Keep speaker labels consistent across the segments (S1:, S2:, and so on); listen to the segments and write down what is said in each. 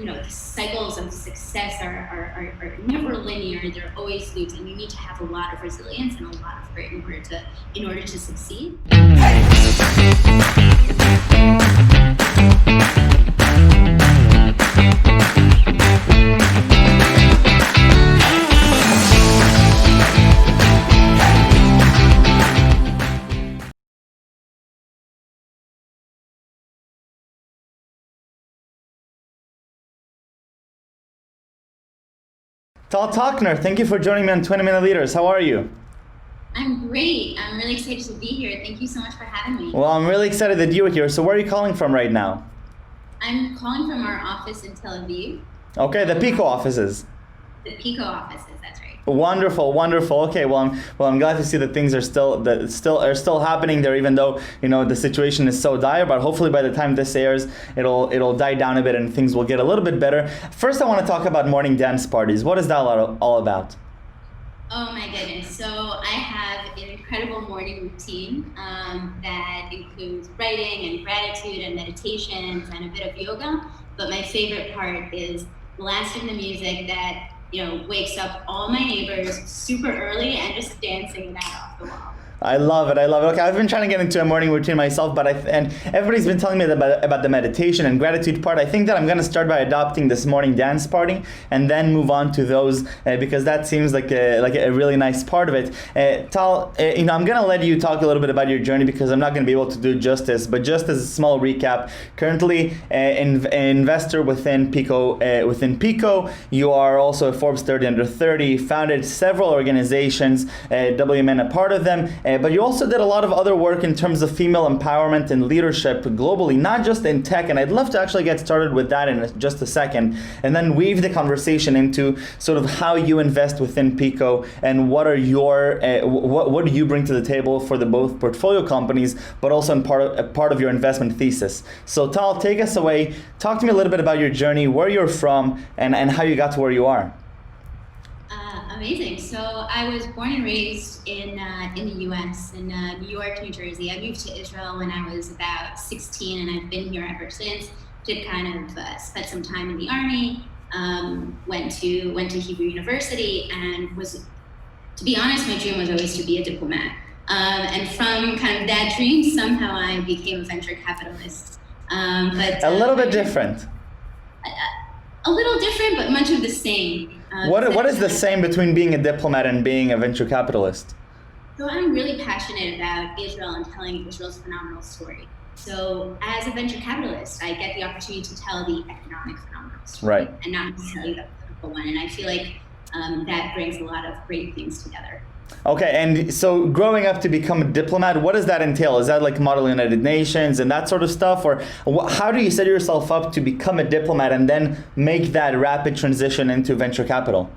S1: the cycles of success are never linear. They're always loops, and you need to have a lot of resilience and a lot of grit in order to succeed.
S2: Tal Tochner, thank you for joining me on 20 Minute Leaders. How are you?
S1: I'm great. I'm really excited to be here. Thank you so much for having me.
S2: Well, I'm really excited that you are here. So where are you calling from right now?
S1: I'm calling from our office in Tel Aviv.
S2: Okay, the PICO offices.
S1: The PICO offices, that's right.
S2: Wonderful, wonderful. Okay, well, I'm glad to see that things are still happening there, even though the situation is so dire. But hopefully, by the time this airs, it'll die down a bit and things will get a little bit better. First, I want to talk about morning dance parties. What is that all about?
S1: Oh my goodness! So I have an incredible morning routine that includes writing and gratitude and meditations and a bit of yoga. But my favorite part is blasting the music that wakes up all my neighbors super early and just dancing that off the wall.
S2: I love it. Okay, I've been trying to get into a morning routine myself, and everybody's been telling me about the meditation and gratitude part. I think that I'm going to start by adopting this morning dance party and then move on to those because that seems like a really nice part of it. Tal, I'm going to let you talk a little bit about your journey because I'm not going to be able to do justice. But just as a small recap, currently an investor within PICO. You are also a Forbes Under30, founded several organizations, WMN a part of them. But you also did a lot of other work in terms of female empowerment and leadership globally, not just in tech. And I'd love to actually get started with that in just a second, and then weave the conversation into sort of how you invest within PICO and what are what do you bring to the table for the both portfolio companies, but also in part of your investment thesis. So Tal, take us away. Talk to me a little bit about your journey, where you're from, and how you got to where you are.
S1: Amazing. So I was born and raised in the U.S. in New York, New Jersey. I moved to Israel when I was about 16, and I've been here ever since. Did spent some time in the army. Went to Hebrew University, and to be honest, my dream was always to be a diplomat. And from kind of that dream, somehow I became a venture capitalist. But
S2: a little bit different.
S1: A little different, but much of the same.
S2: What is the same between being a diplomat and being a venture capitalist?
S1: So I'm really passionate about Israel and telling Israel's phenomenal story. So as a venture capitalist, I get the opportunity to tell the economic phenomenal story,
S2: right,
S1: and not necessarily the political one. And I feel like that brings a lot of great things together.
S2: Okay, and so growing up to become a diplomat, what does that entail? Is that like Model United Nations and that sort of stuff? Or how do you set yourself up to become a diplomat and then make that rapid transition into venture capital?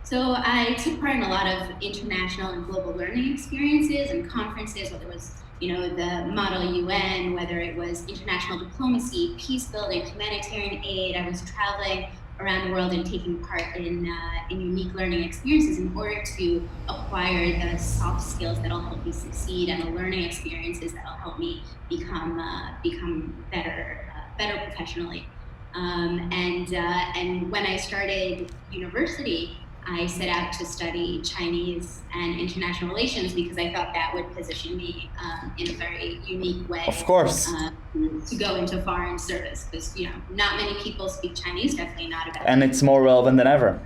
S1: So I took part in a lot of international and global learning experiences and conferences, whether it was the Model UN, whether it was international diplomacy, peace building, humanitarian aid. I was traveling around the world and taking part in unique learning experiences in order to acquire the soft skills that'll help me succeed and the learning experiences that'll help me become better professionally. And when I started university, I set out to study Chinese and international relations because I thought that would position me in a very unique way.
S2: Of course.
S1: To go into foreign service, because not many people speak Chinese, definitely not about.
S2: And it's more relevant than ever.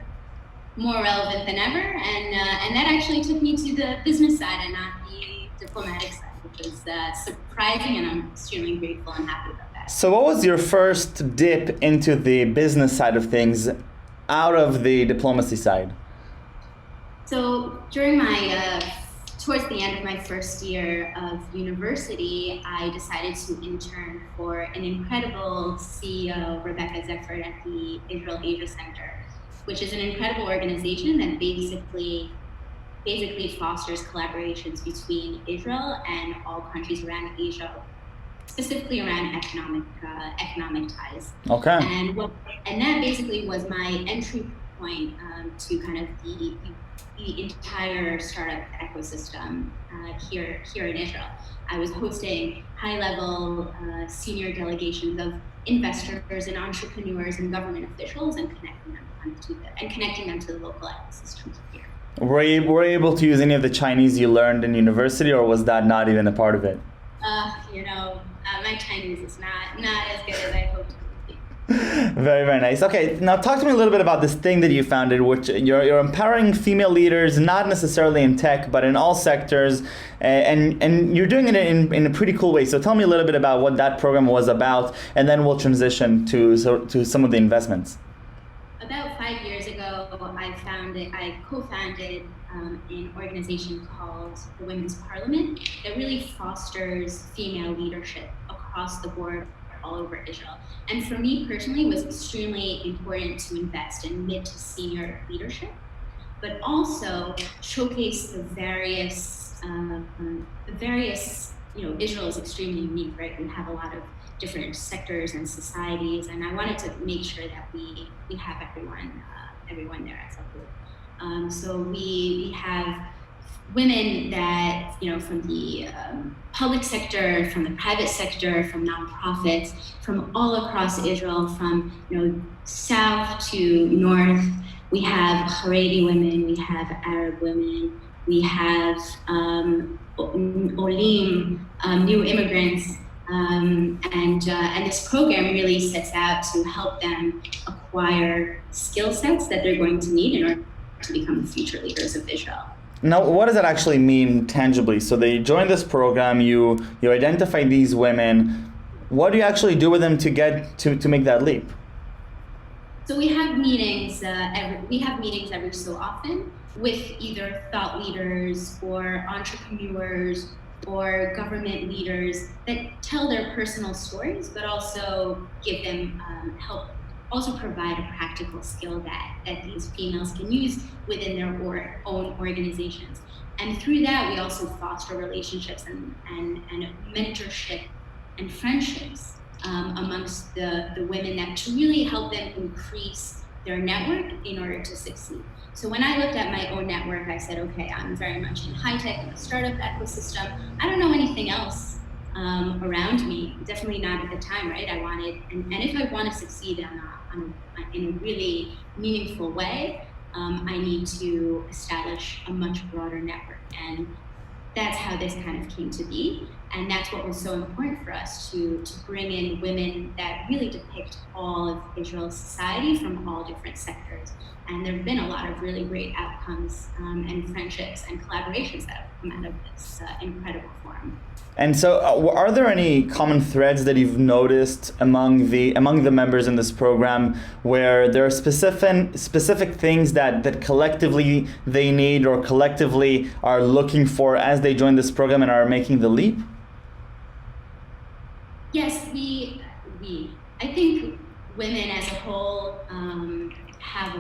S1: More relevant than ever, and that actually took me to the business side and not the diplomatic side, which was surprising, and I'm extremely grateful and happy about that.
S2: So, what was your first dip into the business side of things, out of the diplomacy side?
S1: So during towards the end of my first year of university, I decided to intern for an incredible CEO, Rebecca Zeffert, at the Israel Asia Center, which is an incredible organization that basically fosters collaborations between Israel and all countries around Asia, specifically around economic ties.
S2: Okay.
S1: And that basically was my entry point to kind of the entire startup ecosystem here in Israel. I was hosting high-level senior delegations of investors and entrepreneurs and government officials and connecting them to the local ecosystems here.
S2: Were you able to use any of the Chinese you learned in university, or was that not even a part of it?
S1: My Chinese is not as good as I hoped it would be.
S2: Very, very nice. Okay, now talk to me a little bit about this thing that you founded, which you're empowering female leaders, not necessarily in tech, but in all sectors, and you're doing it in a pretty cool way. So tell me a little bit about what that program was about, and then we'll transition to some of the investments.
S1: About 5 years ago, I co-founded an organization called the Women's Parliament that really fosters female leadership across the board all over Israel. And for me personally, it was extremely important to invest in mid to senior leadership, but also showcase the various, Israel is extremely unique, right? We have a lot of different sectors and societies, and I wanted to make sure that we have everyone there as a group. So we have women that, from the public sector, from the private sector, from nonprofits, from all across Israel, from south to north. We have Haredi women, we have Arab women, we have Olim, new immigrants, and this program really sets out to help them acquire skill sets that they're going to need in order to become the future leaders of Israel.
S2: Now, what does that actually mean tangibly? So they join this program, you identify these women. What do you actually do with them to get to make that leap?
S1: So we have meetings every so often with either thought leaders or entrepreneurs or government leaders that tell their personal stories, but also give them also provide a practical skill that these females can use within their own organizations. And through that, we also foster relationships and mentorship and friendships amongst the women that to really help them increase their network in order to succeed. So when I looked at my own network, I said, okay, I'm very much in high tech, in the startup ecosystem. I don't know anything else around me, definitely not at the time, right? I wanted, and if I want to succeed in a really meaningful way, I need to establish a much broader network. And that's how this kind of came to be. And that's what was so important for us to bring in women that really depict all of Israel's society from all different sectors. And there have been a lot of really great outcomes and friendships and collaborations that have come out of this incredible forum.
S2: And so are there any common threads that you've noticed among the members in this program where there are specific things that collectively they need or collectively are looking for as they join this program and are making the leap?
S1: Yes, I think women as a whole have a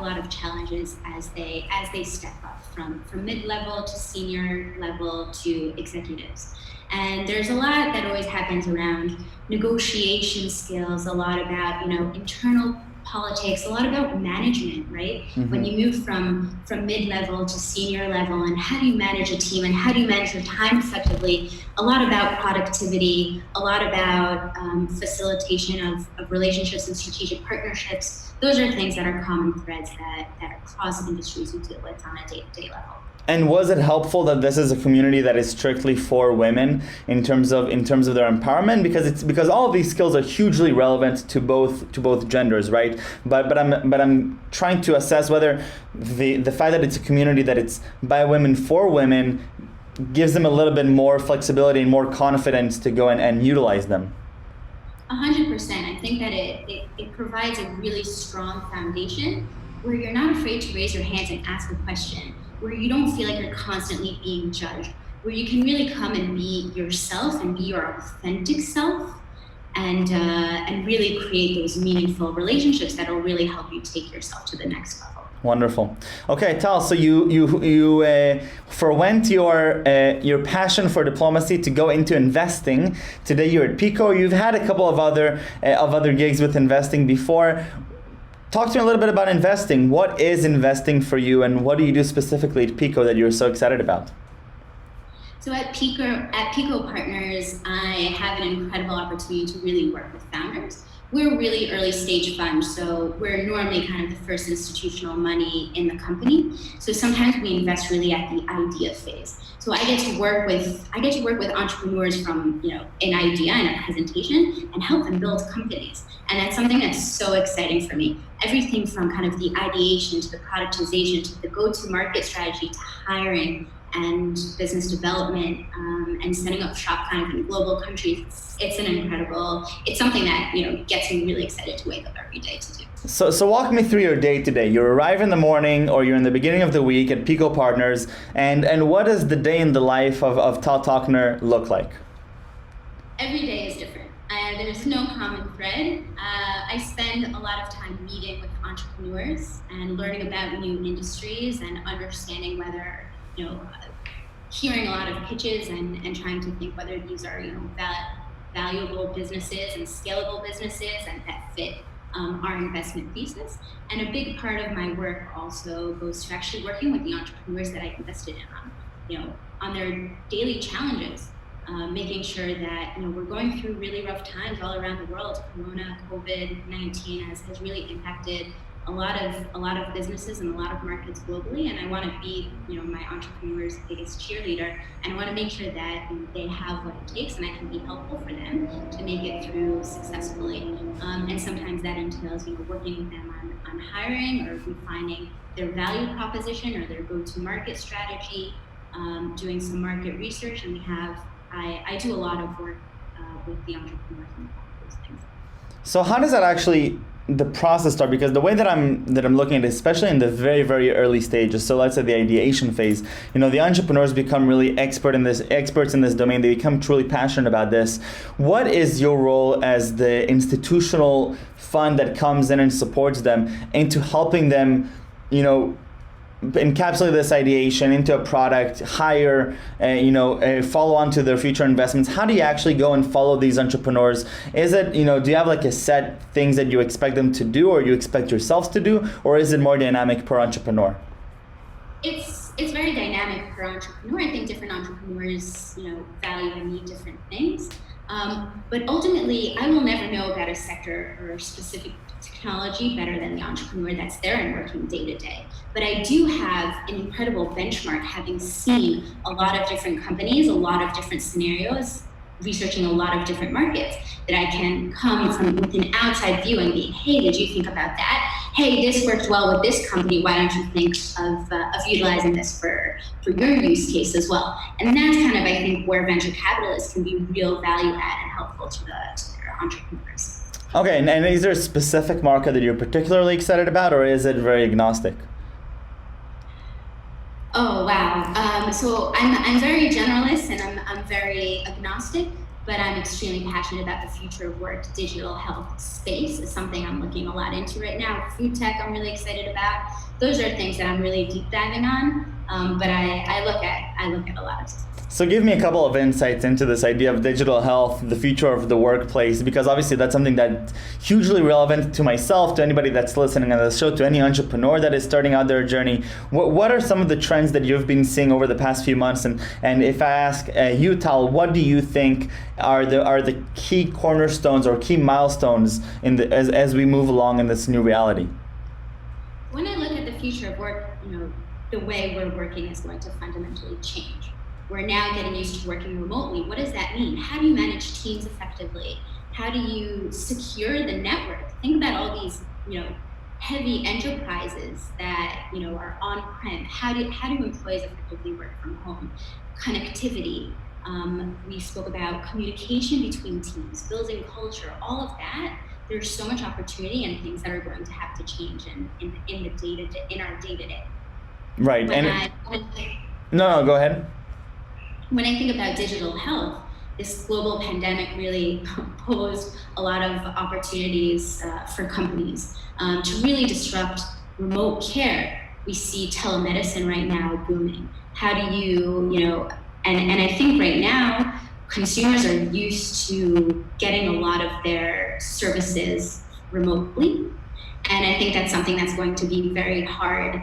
S1: lot of challenges as they step up from mid-level to senior level to executives. And there's a lot that always happens around negotiation skills, a lot about internal politics, a lot about management, right? Mm-hmm. When you move from mid-level to senior level, and how do you manage a team and how do you manage your time effectively? A lot about productivity, a lot about facilitation of relationships and strategic partnerships. Those are things that are common threads that across industries we deal with on a day-to-day level.
S2: And was it helpful that this is a community that is strictly for women in terms of their empowerment? Because all of these skills are hugely relevant to both genders, right? But I'm trying to assess whether the fact that it's a community that it's by women for women gives them a little bit more flexibility and more confidence to go and utilize them.
S1: 100%. I think that it provides a really strong foundation where you're not afraid to raise your hands and ask a question, where you don't feel like you're constantly being judged, where you can really come and be yourself and be your authentic self and really create those meaningful relationships that will really help you take yourself to the next level.
S2: Wonderful. Okay, Tal, so you forwent your passion for diplomacy to go into investing. Today you're at PICO. You've had a couple of other gigs with investing before. Talk to me a little bit about investing. What is investing for you, and what do you do specifically at PICO that you're so excited about?
S1: So at PICO Partners, I have an incredible opportunity to really work with founders. We're a really early stage fund, so we're normally kind of the first institutional money in the company. So sometimes we invest really at the idea phase. So I get to work with entrepreneurs from an idea and a presentation and help them build companies. And that's something that's so exciting for me. Everything from kind of the ideation to the productization to the go-to-market strategy to hiring and business development and setting up shop kind of in global countries. It's something that gets me really excited to wake up every day to do.
S2: So walk me through your day today. You arrive in the morning or you're in the beginning of the week at PICO Partners, and what does the day in the life of Tal Tochner look like?
S1: Every day is different. There's no common thread. I spend a lot of time meeting with entrepreneurs and learning about new industries and understanding whether hearing a lot of pitches and trying to think whether these are valuable businesses and scalable businesses and that fit our investment thesis. And a big part of my work also goes to actually working with the entrepreneurs that I invested in on their daily challenges, making sure that we're going through really rough times all around the world. Corona, COVID-19 has really impacted a lot of businesses and a lot of markets globally, and I want to be my entrepreneurs' biggest cheerleader, and I want to make sure that they have what it takes and I can be helpful for them to make it through successfully. And sometimes that entails working with them on hiring or refining their value proposition or their go-to-market strategy, doing some market research, and I do a lot of work with the entrepreneurs and those things.
S2: So how does that actually the process start? Because the way that I'm looking at it, especially in the very, very early stages, so let's say the ideation phase, the entrepreneurs become really experts in this domain. They become truly passionate about this. What is your role as the institutional fund that comes in and supports them into helping them, encapsulate this ideation into a product, hire, follow on to their future investments? How do you actually go and follow these entrepreneurs? Is it, do you have like a set things that you expect them to do or you expect yourselves to do, or is it more dynamic per entrepreneur?
S1: It's very dynamic per entrepreneur. I think different entrepreneurs, value and need different things. But ultimately, I will never know about a sector or a specific technology better than the entrepreneur that's there and working day to day. But I do have an incredible benchmark, having seen a lot of different companies, a lot of different scenarios, researching a lot of different markets, that I can come from with an outside view and be, hey, did you think about that? Hey, this worked well with this company. Why don't you think of utilizing this for your use case as well? And that's kind of, I think, where venture capitalists can be real value add and helpful to their entrepreneurs.
S2: Okay, and is there a specific market that you're particularly excited about, or is it very agnostic?
S1: Oh, wow. So I'm very generalist and I'm very agnostic, but I'm extremely passionate about the future of work. Digital health space is something I'm looking a lot into right now. Food tech I'm really excited about. Those are things that I'm really deep diving on, but I look at a lot of stuff.
S2: So give me a couple of insights into this idea of digital health, the future of the workplace, because obviously that's something that's hugely relevant to myself, to anybody that's listening on the show, to any entrepreneur that is starting out their journey. What are some of the trends that you've been seeing over the past few months? And if I ask you, Tal, what do you think are the key cornerstones or key milestones as we move along in this new reality?
S1: When I look at the future of work, the way we're working is going to fundamentally change. We're now getting used to working remotely. What does that mean? How do you manage teams effectively? How do you secure the network? Think about all these, heavy enterprises that, are on-prem. How do employees effectively work from home? Connectivity. We spoke about communication between teams, building culture, all of that. There's so much opportunity and things that are going to have to change in our day-to-day.
S2: Right. No, go ahead.
S1: When I think about digital health, this global pandemic really posed a lot of opportunities for companies to really disrupt remote care. We see telemedicine right now booming. How do you, and I think right now, consumers are used to getting a lot of their services remotely. And I think that's something that's going to be very hard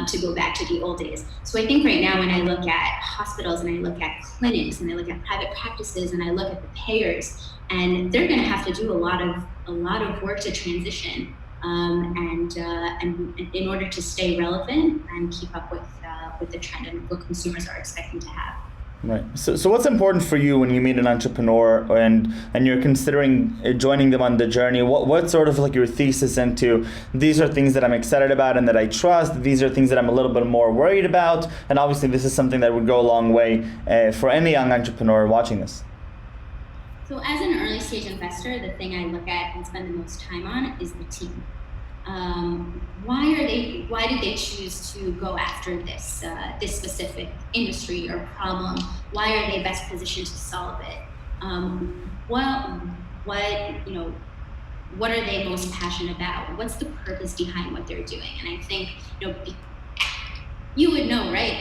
S1: to go back to the old days. So I think right now when I look at hospitals and I look at clinics and I look at private practices and I look at the payers, and they're going to have to do a lot of work to transition, and in order to stay relevant and keep up with the trend and what consumers are expecting to have.
S2: Right. So what's important for you when you meet an entrepreneur and you're considering joining them on the journey? What sort of like your thesis into these are things that I'm excited about and that I trust, these are things that I'm a little bit more worried about, and obviously this is something that would go a long way for any young entrepreneur watching this.
S1: So as an early stage investor, the thing I look at and spend the most time on is the team. Why did they choose to go after this specific industry or problem? Why are they best positioned to solve it? What are they most passionate about? What's the purpose behind what they're doing? And I think, you would know, right?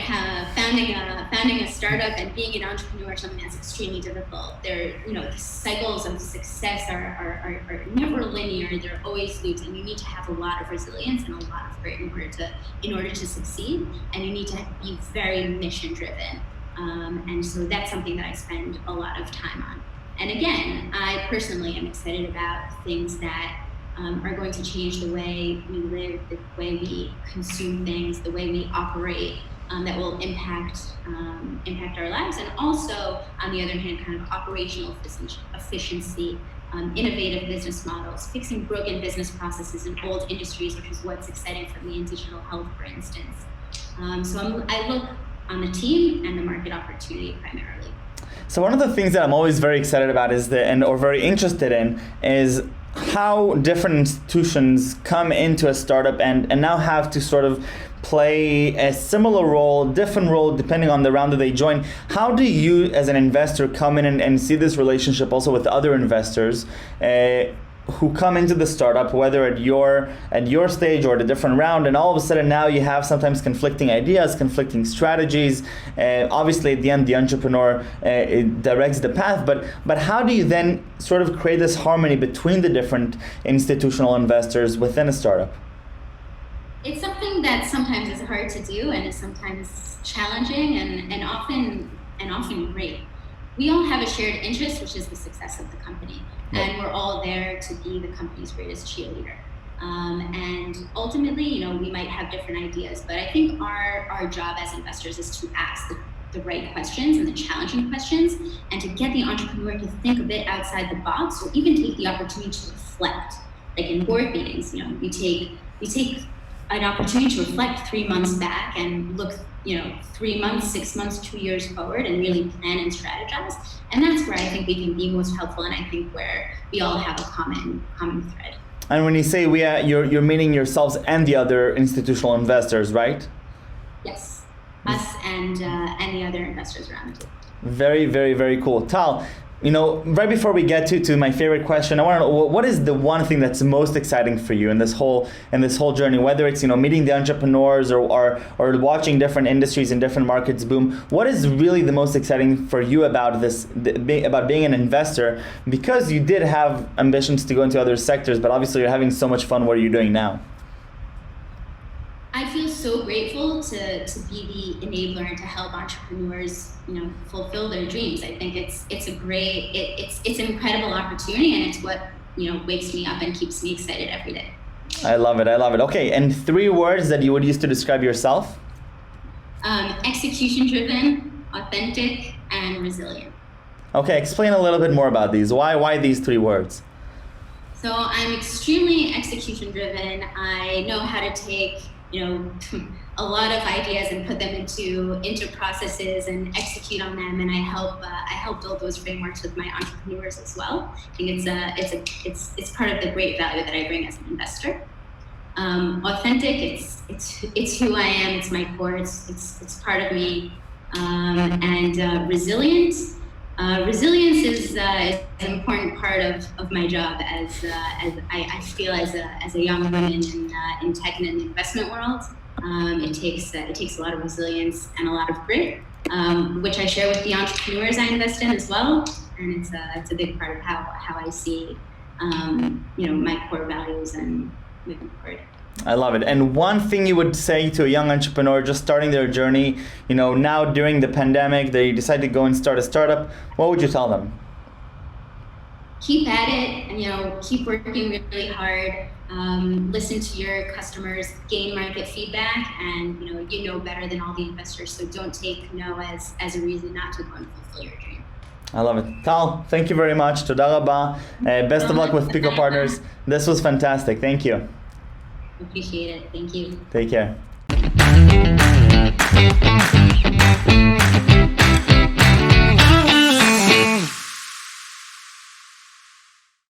S1: Founding a startup and being an entrepreneur is something that's extremely difficult. The cycles of success are never linear. They're always loops, and you need to have a lot of resilience and a lot of grit in order to succeed. And you need to be very mission driven. And so that's something that I spend a lot of time on. And again, I personally am excited about things that are going to change the way we live, the way we consume things, the way we operate, that will impact our lives. And also, on the other hand, kind of operational efficiency, innovative business models, fixing broken business processes in old industries, which is what's exciting for me in digital health, for instance. I look on the team and the market opportunity primarily.
S2: So one of the things that I'm always very excited about or very interested in is how different institutions come into a startup and now have to sort of play a similar role, different role, depending on the round that they join. How do you, as an investor, come in and see this relationship also with other investors who come into the startup, whether at your stage or at a different round, and all of a sudden now you have sometimes conflicting ideas, conflicting strategies. Obviously, at the end, the entrepreneur directs the path, but how do you then sort of create this harmony between the different institutional investors within a startup?
S1: It's something that sometimes is hard to do and is sometimes challenging and often great. We all have a shared interest, which is the success of the company. And we're all there to be the company's greatest cheerleader. And ultimately, we might have different ideas, but I think our job as investors is to ask the right questions and the challenging questions, and to get the entrepreneur to think a bit outside the box, or even take the opportunity to reflect. Like in board meetings, we take an opportunity to reflect 3 months back and look 3 months, 6 months, 2 years forward, and really plan and strategize. And that's where I think we can be most helpful, and I think where we all have a common thread. And
S2: when you say we are, you're meaning yourselves and the other institutional investors, right?
S1: Yes, us and the other investors around the table.
S2: Very, very, very cool. Tal, right before we get to my favorite question, I want to know what is the one thing that's most exciting for you in this whole journey, whether it's meeting the entrepreneurs or watching different industries and different markets boom. What is really the most exciting for you about about being an investor? Because you did have ambitions to go into other sectors, but obviously you're having so much fun. What are you doing now?
S1: I feel so grateful to be the enabler and to help entrepreneurs, fulfill their dreams. I think it's an incredible opportunity, and it's what wakes me up and keeps me excited every day.
S2: I love it. Okay, and 3 words that you would use to describe yourself?
S1: Execution driven, authentic, and resilient.
S2: Okay, explain a little bit more about these. Why these 3 words?
S1: So I'm extremely execution driven. I know how to take a lot of ideas and put them into processes and execute on them, and I help build those frameworks with my entrepreneurs as well. I think it's part of the great value that I bring as an investor. Authentic, it's who I am, it's my core, it's part of me. And resilient. Resilience is an important part of my job as I feel as a young woman in tech and in the investment world. It takes a lot of resilience and a lot of grit, which I share with the entrepreneurs I invest in as well. And it's a big part of how I see my core values and moving forward.
S2: I love it. And one thing you would say to a young entrepreneur just starting their journey, now during the pandemic, they decide to go and start a startup, what would you tell them?
S1: Keep at it and, keep working really hard. Listen to your customers, gain market feedback, and you know better than all the investors. So don't take no as a reason not to go and fulfill your dream.
S2: I love it. Tal, thank you very much. Toda rabba. Best of luck with PICO Partners. This was fantastic. Thank you.
S1: Appreciate it. Thank you.
S2: Take care.